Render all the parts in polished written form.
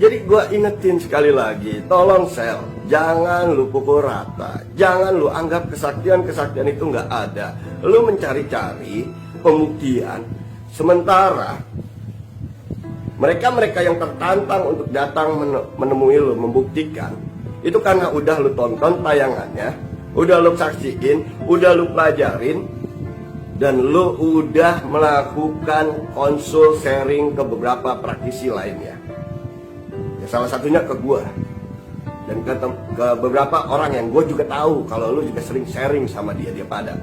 Jadi gue ingetin sekali lagi, tolong sel, jangan lu pukul rata, jangan lu anggap kesaktian itu nggak ada. Lu mencari-cari pembuktian, sementara mereka yang tertantang untuk datang menemui lu, membuktikan, itu karena udah lu tonton tayangannya, udah lu saksiin, udah lu pelajarin, dan lu udah melakukan konsul sharing ke beberapa praktisi lainnya. Salah satunya ke gue dan ke beberapa orang yang gue juga tahu kalau lu juga sering sharing sama dia pada.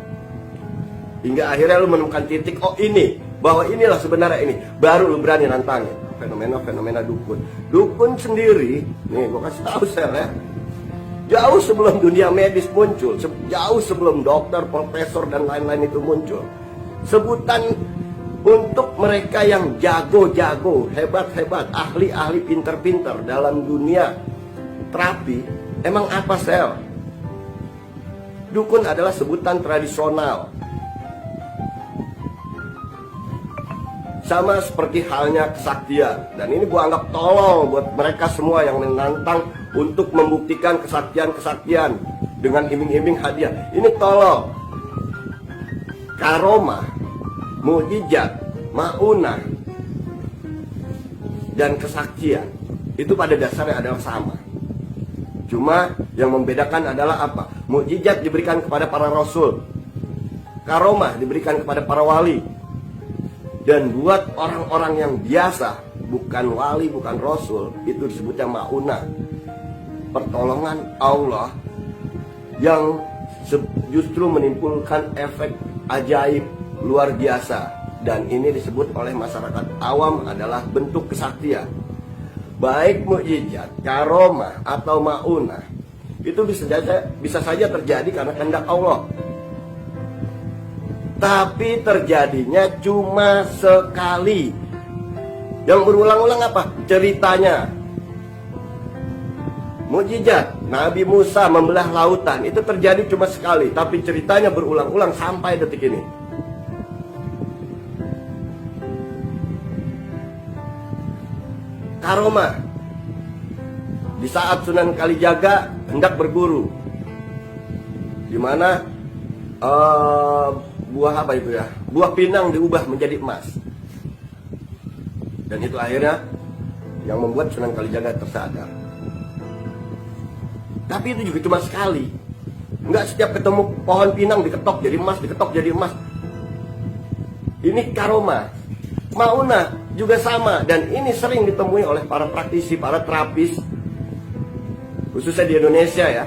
Hingga akhirnya lu menemukan titik, oh ini, bahwa inilah sebenarnya ini, baru lu berani nantangin fenomena dukun. Dukun sendiri, nih gue kasih tahu sel ya, jauh sebelum dunia medis muncul, jauh sebelum dokter, profesor dan lain-lain itu muncul, sebutan untuk mereka yang jago-jago, hebat-hebat, ahli-ahli, pinter-pinter dalam dunia terapi, emang apa sel? Dukun adalah sebutan tradisional. Sama seperti halnya kesaktian. Dan ini gua anggap tolong buat mereka semua yang menantang untuk membuktikan kesaktian dengan iming-iming hadiah. Ini tolong. Karomah, mukjizat, maunah, dan kesaktian itu pada dasarnya adalah sama. Cuma yang membedakan adalah apa? Mukjizat diberikan kepada para rasul, karomah diberikan kepada para wali. Dan buat orang-orang yang biasa, bukan wali, bukan rasul, itu disebutnya maunah, pertolongan Allah yang justru menimbulkan efek ajaib luar biasa. Dan ini disebut oleh masyarakat awam adalah bentuk kesaktian. Baik mukjizat, karomah atau maunah, itu bisa saja terjadi karena kehendak Allah. Tapi terjadinya cuma sekali. Yang berulang-ulang apa? Ceritanya. Mukjizat Nabi Musa membelah lautan itu terjadi cuma sekali, tapi ceritanya berulang-ulang sampai detik ini. Karomah, di saat Sunan Kalijaga hendak berguru, di mana buah apa itu ya? Buah pinang diubah menjadi emas. Dan itu akhirnya yang membuat Sunan Kalijaga tersadar. Tapi itu juga cuma sekali. Enggak setiap ketemu pohon pinang diketok jadi emas, diketok jadi emas. Ini karomah. Maunah juga sama, dan ini sering ditemui oleh para praktisi, para terapis, khususnya di Indonesia ya.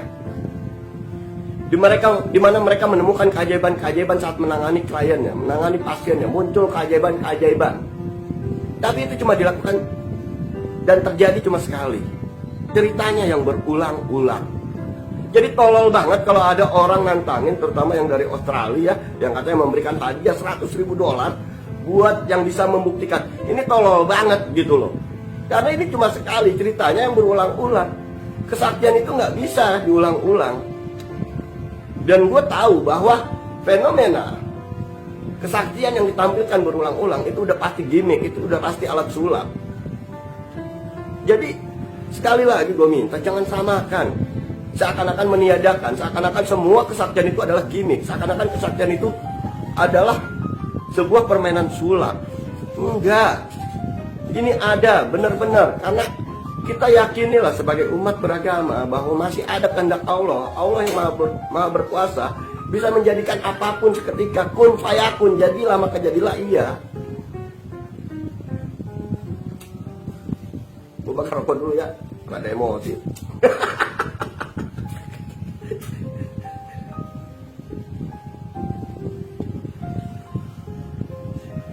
Di mana mereka menemukan keajaiban-keajaiban saat menangani kliennya, menangani pasiennya, muncul keajaiban-keajaiban. Tapi itu cuma dilakukan dan terjadi cuma sekali. Ceritanya yang berulang-ulang. Jadi tolol banget kalau ada orang nantangin, terutama yang dari Australia, yang katanya memberikan hadiah $100.000 buat yang bisa membuktikan. Ini tolol banget gitu loh. Karena ini cuma sekali, ceritanya yang berulang-ulang. Kesaktian itu nggak bisa diulang-ulang. Dan gue tahu bahwa fenomena kesaktian yang ditampilkan berulang-ulang itu udah pasti gimmick, itu udah pasti alat sulap. Jadi sekali lagi gue minta jangan samakan. Seakan-akan meniadakan, seakan-akan semua kesaktian itu adalah gimmick, seakan-akan kesaktian itu adalah sebuah permainan sulap. Enggak. Ini ada benar-benar, karena kita yakinilah sebagai umat beragama bahwa masih ada kehendak Allah. Allah yang maha berkuasa bisa menjadikan apapun seketika. Kun fayakun, jadilah maka jadilah iya. Gue bakar rokok dulu ya, ada emosi.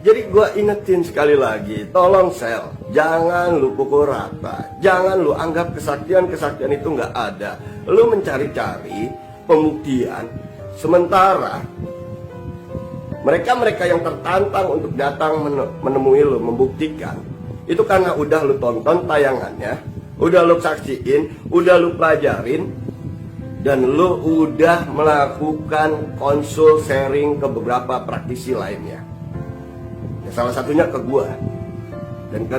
Jadi gue ingetin sekali lagi, tolong sel, jangan lu pukul rata, jangan lu anggap kesaktian itu nggak ada. Lu mencari-cari pembuktian, sementara mereka yang tertantang untuk datang menemui lu, membuktikan, itu karena udah lu tonton tayangannya, udah lu saksiin, udah lu pelajarin, dan lu udah melakukan konsul sharing ke beberapa praktisi lainnya. Salah satunya ke gue. Dan ke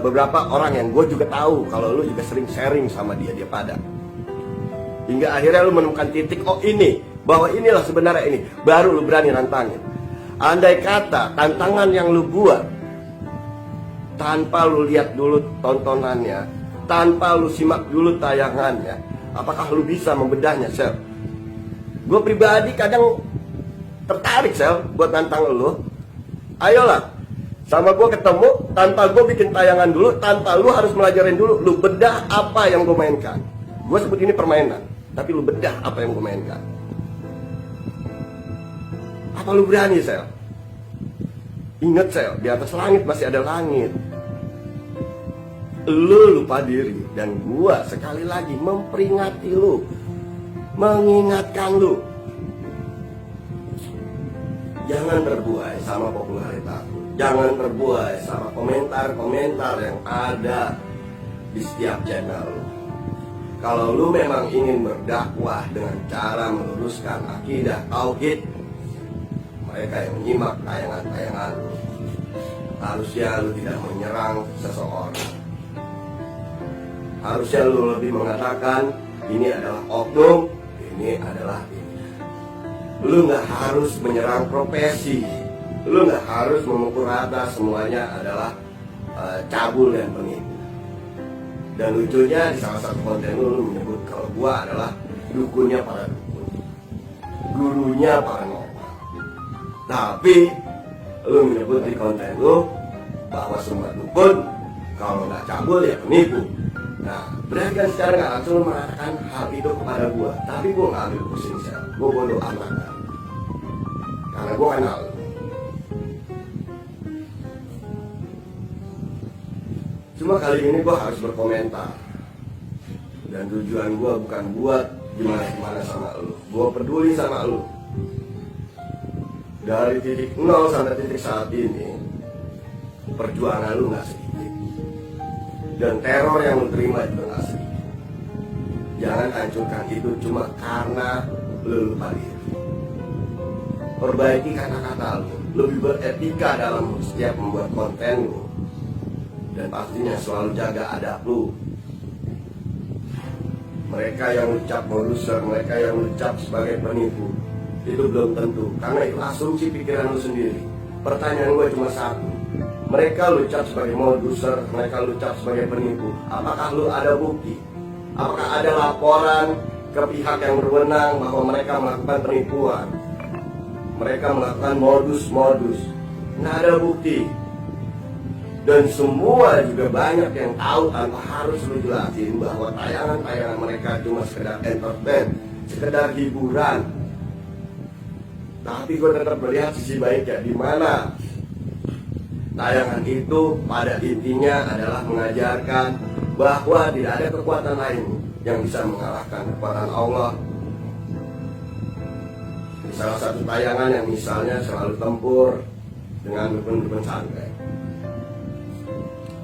beberapa orang yang gue juga tahu kalau lu juga sering sharing sama dia pada. Hingga akhirnya lu menemukan titik, oh ini, bahwa inilah sebenarnya ini. Baru lu berani nantangin. Andai kata tantangan yang lu buat tanpa lu lihat dulu tontonannya, tanpa lu simak dulu tayangannya, apakah lu bisa membedahnya, Sel? Gue pribadi kadang tertarik, Sel, buat nantang lu. Ayolah, sama gue ketemu, tanpa gue bikin tayangan dulu, tanpa lu harus melajarin dulu, lu bedah apa yang gue mainkan. Gue sebut ini permainan, tapi lu bedah apa yang gue mainkan. Apa lu berani, Sel? Ingat, Sel, di atas langit masih ada langit. Lu lupa diri, dan gue sekali lagi memperingati lu, mengingatkan lu. Jangan terbuai sama popularitas. Jangan terbuai sama komentar-komentar yang ada di setiap channel. Kalau lu memang ingin berdakwah dengan cara meluruskan akidah tauhid, mereka yang menyimak tayangan-tayangan lu, harusnya lu tidak menyerang seseorang. Harusnya lu lebih mengatakan ini adalah oknum, ini adalah ini. Lu gak harus menyerang profesi. Lu gak harus memukul rata semuanya adalah cabul dan penipu. Dan lucunya di salah satu konten lu menyebut kalau gua adalah dukunnya para dukun, gurunya para normal. Tapi lu menyebut di konten lu bahwa semua dukun kalau gak cabul ya penipu. Nah, berarti kan secara gak langsung mengatakan hal itu kepada gua. Tapi gua gak ambil pusing, Sel. Gua bodo amat kan. Karena gua kenal. Cuma kali ini gue harus berkomentar. Dan tujuan gue bukan buat gimana-gimana sama lu. Gue peduli sama lu. Dari titik 0 sampai titik saat ini, perjuangan lu gak sedikit. Dan teror yang lu terima juga gak sedikit. Jangan hancurkan itu cuma karena lu lupa diri. Perbaiki kata-kata lu. Lebih beretika dalam setiap membuat konten lu. Dan pastinya selalu jaga adab lu. Mereka yang ucap produser, mereka yang ucap sebagai penipu, itu belum tentu, karena itu asumsi pikiran lu sendiri. Pertanyaan gue cuma satu, mereka lu ucap sebagai produser, mereka lu ucap sebagai penipu, apakah lu ada bukti? Apakah ada laporan ke pihak yang berwenang bahwa mereka melakukan penipuan, mereka melakukan modus-modus? Nggak ada bukti. Dan semua juga banyak yang tahu tanpa harus lu jelasin bahwa tayangan-tayangan mereka cuma sekedar entertain, sekedar hiburan. Tapi gue tetap melihat sisi baiknya, di mana tayangan itu pada intinya adalah mengajarkan bahwa tidak ada kekuatan lain yang bisa mengalahkan kekuatan Allah. Di salah satu tayangan yang misalnya selalu tempur dengan dukun-dukun santet.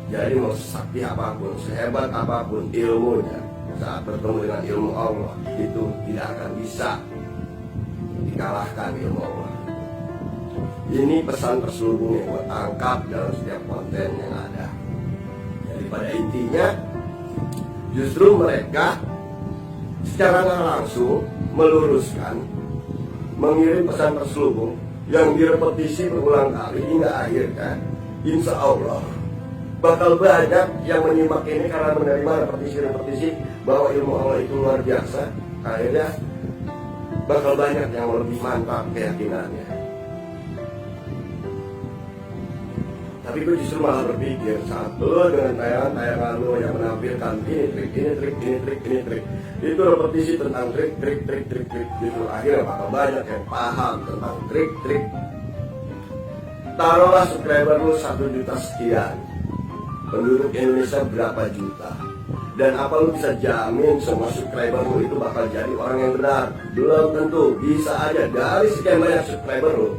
Jadi mau sakti apapun, sehebat apapun ilmunya, saat bertemu dengan ilmu Allah, itu tidak akan bisa dikalahkan ilmu Allah. Ini pesan terselubung yang gue tangkap dalam setiap konten yang ada. Jadi pada intinya, justru mereka secara nggak langsung meluruskan, mengirim pesan terselubung yang direpetisi berulang kali hingga akhirnya, insya Allah bakal banyak yang menyimak ini karena menerima repetisi-repetisi bahwa ilmu Allah itu luar biasa. Akhirnya bakal banyak yang lebih mantap keyakinannya. Tapi gue justru malah berpikir, saat lo dengan tayangan-tayangan lo yang menampilkan ini trik, ini trik, ini trik, ini trik, itu repetisi tentang trik gitu, akhirnya bakal banyak yang paham tentang trik. Taruhlah subscriber lo 1 juta sekian, penduduk Indonesia berapa juta, dan apa lu bisa jamin semua subscriber lu itu bakal jadi orang yang benar? Belum tentu. Bisa aja dari sekian banyak subscriber lu,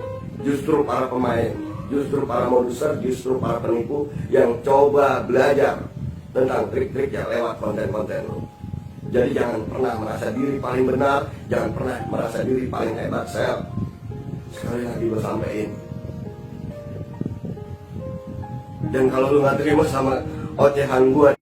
justru para pemain, justru para produser, justru para penipu yang coba belajar tentang trik-trik yang lewat konten-konten lu. Jadi jangan pernah merasa diri paling benar, jangan pernah merasa diri paling hebat. Sekali lagi gue sampein, Dan kalau lu nggak terima sama ocehan gua